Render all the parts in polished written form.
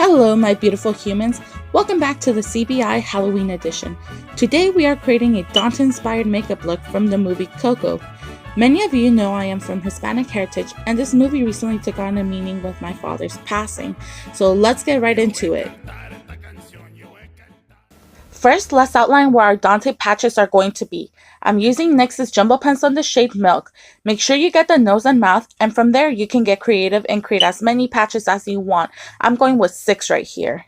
Hello my beautiful humans, welcome back to the CBI Halloween edition. Today we are creating a Dante inspired makeup look from the movie Coco. Many of you know I am from Hispanic heritage and this movie recently took on a meaning with my father's passing, so let's get right into it. First, let's outline where our Dante patches are going to be. I'm using NYX's Jumbo Pencil in the shade Milk. Make sure you get the nose and mouth, and from there you can get creative and create as many patches as you want. I'm going with 6 right here.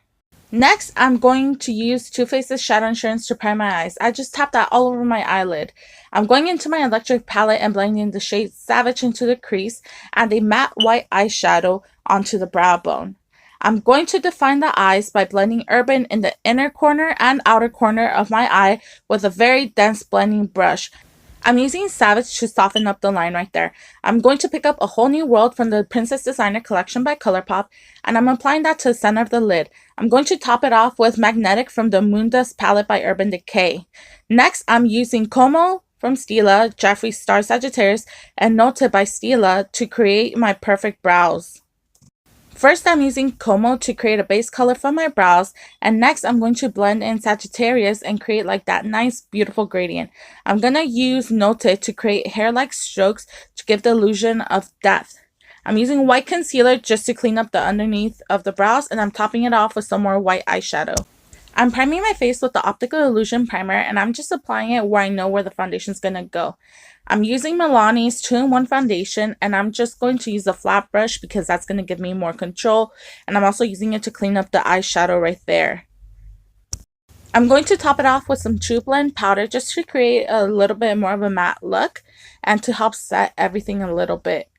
Next, I'm going to use Too Faced's Shadow Insurance to prime my eyes. I just tapped that all over my eyelid. I'm going into my electric palette and blending the shade Savage into the crease and a matte white eyeshadow onto the brow bone. I'm going to define the eyes by blending Urban in the inner corner and outer corner of my eye with a very dense blending brush. I'm using Savage to soften up the line right there. I'm going to pick up A Whole New World from the Princess Designer collection by Colourpop, and I'm applying that to the center of the lid. I'm going to top it off with Magnetic from the Moondust palette by Urban Decay. Next, I'm using Como from Stila, Jefferey Star Sagittarius, and Notte by Stila to create my perfect brows. First, I'm using Como to create a base color for my brows, and next I'm going to blend in Sagittarius and create like that nice beautiful gradient. I'm going to use Notte to create hair-like strokes to give the illusion of depth. I'm using white concealer just to clean up the underneath of the brows, and I'm topping it off with some more white eyeshadow. I'm priming my face with the Optical Illusion Primer, and I'm just applying it where I know where the foundation is going to go. I'm using Milani's 2-in-1 foundation, and I'm just going to use a flat brush because that's going to give me more control, and I'm also using it to clean up the eyeshadow right there. I'm going to top it off with some Trueblend powder just to create a little bit more of a matte look and to help set everything a little bit.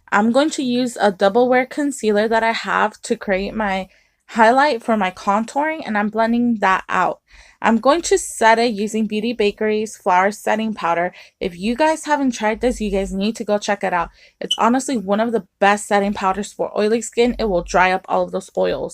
I'm going to use a double wear concealer that I have to create my highlight for my contouring, and I'm blending that out. I'm going to set it using Beauty Bakerie's Flower Setting Powder. If you guys haven't tried this, you guys need to go check it out. It's honestly one of the best setting powders for oily skin. It will dry up all of those oils.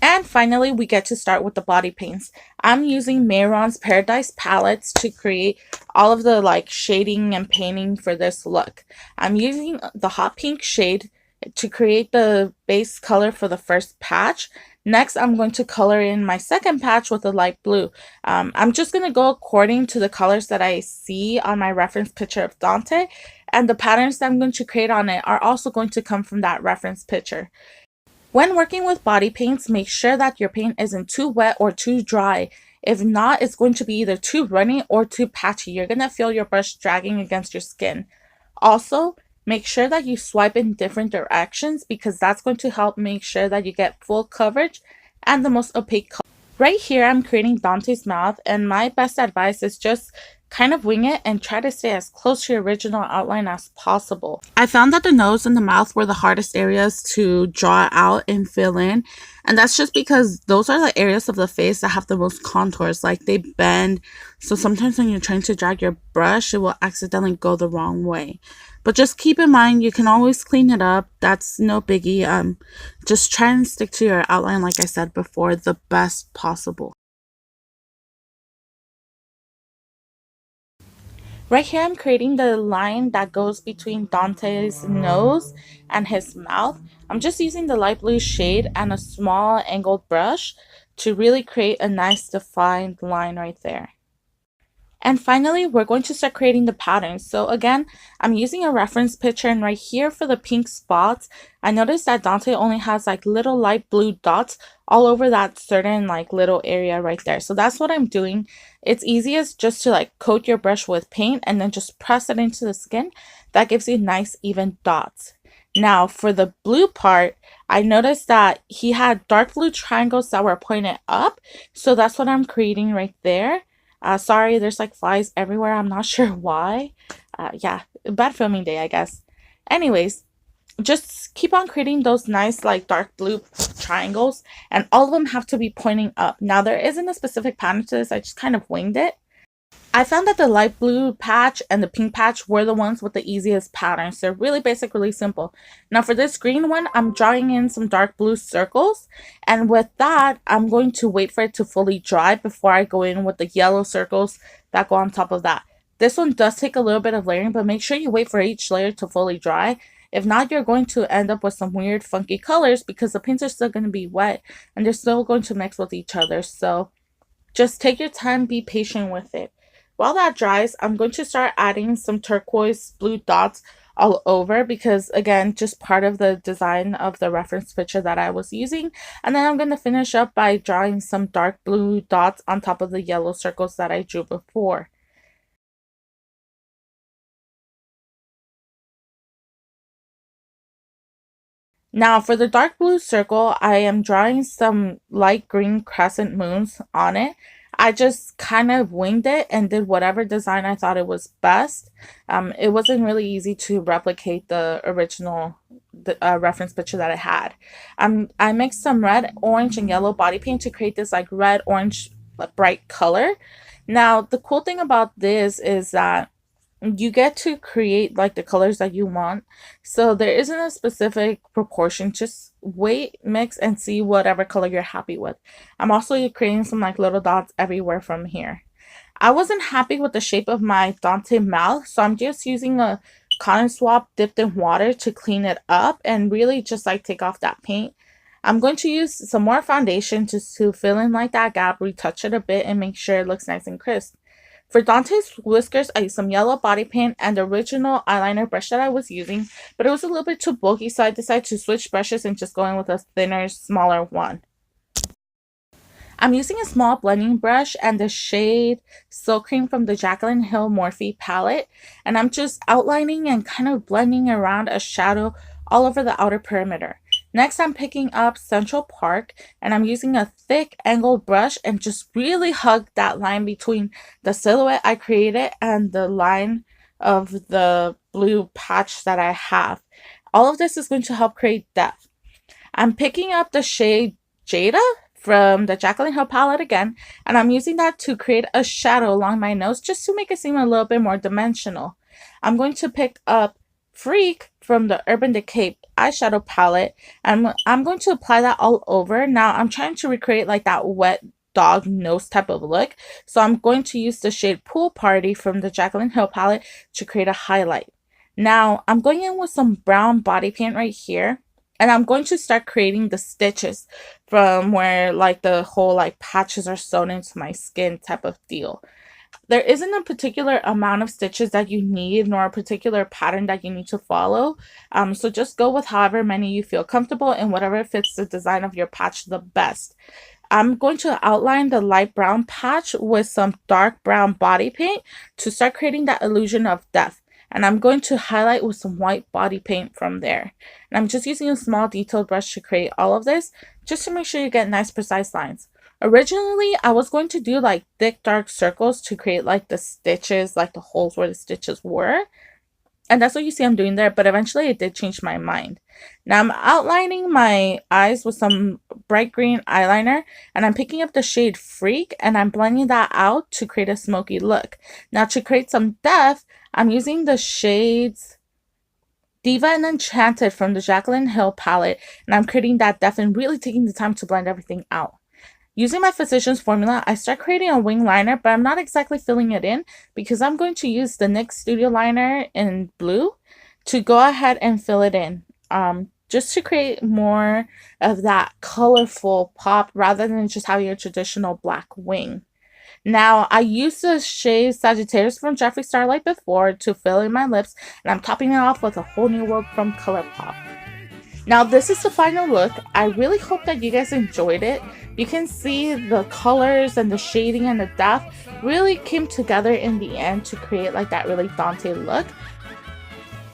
And finally, we get to start with the body paints. I'm using Mehron's Paradise palettes to create all of the shading and painting for this look. I'm using the hot pink shade to create the base color for the first patch. Next, I'm going to color in my second patch with a light blue. I'm just going to go according to the colors that I see on my reference picture of Dante, and the patterns that I'm going to create on it are also going to come from that reference picture. When working with body paints, make sure that your paint isn't too wet or too dry. If not, it's going to be either too runny or too patchy. You're going to feel your brush dragging against your skin. Also, make sure that you swipe in different directions because that's going to help make sure that you get full coverage and the most opaque color. Right here, I'm creating Dante's mouth, and my best advice is just kind of wing it and try to stay as close to your original outline as possible. I found that the nose and the mouth were the hardest areas to draw out and fill in, and that's just because those are the areas of the face that have the most contours, like they bend, so sometimes when you're trying to drag your brush, it will accidentally go the wrong way. But just keep in mind, you can always clean it up. That's no biggie. Just try and stick to your outline, like I said before, the best possible. Right here, I'm creating the line that goes between Dante's nose and his mouth. I'm just using the light blue shade and a small angled brush to really create a nice defined line right there. And finally, we're going to start creating the patterns. So again, I'm using a reference picture, and right here for the pink spots, I noticed that Dante only has little light blue dots all over that certain little area right there. So that's what I'm doing. It's easiest just to coat your brush with paint and then just press it into the skin. That gives you nice even dots. Now for the blue part, I noticed that he had dark blue triangles that were pointed up. So that's what I'm creating right there. Sorry, there's flies everywhere. I'm not sure why. Yeah, bad filming day, I guess. Anyways, just keep on creating those nice dark blue triangles, and all of them have to be pointing up. Now, there isn't a specific pattern to this. I just kind of winged it. I found that the light blue patch and the pink patch were the ones with the easiest patterns. They're really basic, really simple. Now for this green one, I'm drawing in some dark blue circles. And with that, I'm going to wait for it to fully dry before I go in with the yellow circles that go on top of that. This one does take a little bit of layering, but make sure you wait for each layer to fully dry. If not, you're going to end up with some weird funky colors because the paints are still going to be wet and they're still going to mix with each other. So just take your time, be patient with it. While that dries, I'm going to start adding some turquoise blue dots all over because, again, just part of the design of the reference picture that I was using. And then I'm going to finish up by drawing some dark blue dots on top of the yellow circles that I drew before. Now for the dark blue circle, I am drawing some light green crescent moons on it. I just kind of winged it and did whatever design I thought it was best. It wasn't really easy to replicate the original reference picture that I had. I mixed some red, orange, and yellow body paint to create this like red, orange, bright color. Now the cool thing about this is that you get to create like the colors that you want, so there isn't a specific proportion. Just wait, mix, and see whatever color you're happy with. I'm also creating some like little dots everywhere from here. I wasn't happy with the shape of my Dante mouth, so I'm just using a cotton swab dipped in water to clean it up and really just like take off that paint. I'm going to use some more foundation just to fill in like that gap, retouch it a bit, and make sure it looks nice and crisp. For Dante's whiskers, I used some yellow body paint and the original eyeliner brush that I was using, but it was a little bit too bulky, so I decided to switch brushes and just go in with a thinner, smaller one. I'm using a small blending brush and the shade Silk Cream from the Jaclyn Hill Morphe palette, and I'm just outlining and kind of blending around a shadow all over the outer perimeter. Next, I'm picking up Central Park and I'm using a thick angled brush and just really hug that line between the silhouette I created and the line of the blue patch that I have. All of this is going to help create depth. I'm picking up the shade Jada from the Jaclyn Hill palette again, and I'm using that to create a shadow along my nose just to make it seem a little bit more dimensional. I'm going to pick up Freak from the Urban Decay eyeshadow palette, and I'm going to apply that all over. Now I'm trying to recreate like that wet dog nose type of look, so I'm going to use the shade Pool Party from the Jaclyn Hill palette to create a highlight. Now I'm going in with some brown body paint right here, and I'm going to start creating the stitches from where like the whole like patches are sewn into my skin type of deal. There isn't a particular amount of stitches that you need, nor a particular pattern that you need to follow. So just go with however many you feel comfortable and whatever fits the design of your patch the best. I'm going to outline the light brown patch with some dark brown body paint to start creating that illusion of depth. And I'm going to highlight with some white body paint from there. And I'm just using a small detailed brush to create all of this, just to make sure you get nice precise lines. Originally, I was going to do like thick dark circles to create like the stitches, like the holes where the stitches were. And that's what you see I'm doing there, but eventually I did change my mind. Now I'm outlining my eyes with some bright green eyeliner, and I'm picking up the shade Freak and I'm blending that out to create a smoky look. Now to create some depth, I'm using the shades Diva and Enchanted from the Jaclyn Hill palette, and I'm creating that depth and really taking the time to blend everything out. Using my Physicians formula, I start creating a wing liner, but I'm not exactly filling it in because I'm going to use the NYX Studio Liner in blue to go ahead and fill it in. Just to create more of that colorful pop rather than just having a traditional black wing. Now, I used the shade Sagittarius from Jefferey Starlight before to fill in my lips, and I'm topping it off with a Whole New World from Colourpop. Now, this is the final look. I really hope that you guys enjoyed it. You can see the colors and the shading and the depth really came together in the end to create like that really Dante look.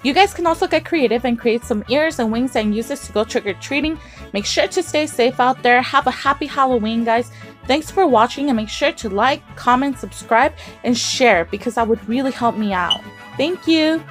You guys can also get creative and create some ears and wings and use this to go trick-or-treating. Make sure to stay safe out there. Have a happy Halloween, guys. Thanks for watching, and make sure to like, comment, subscribe, and share because that would really help me out. Thank you.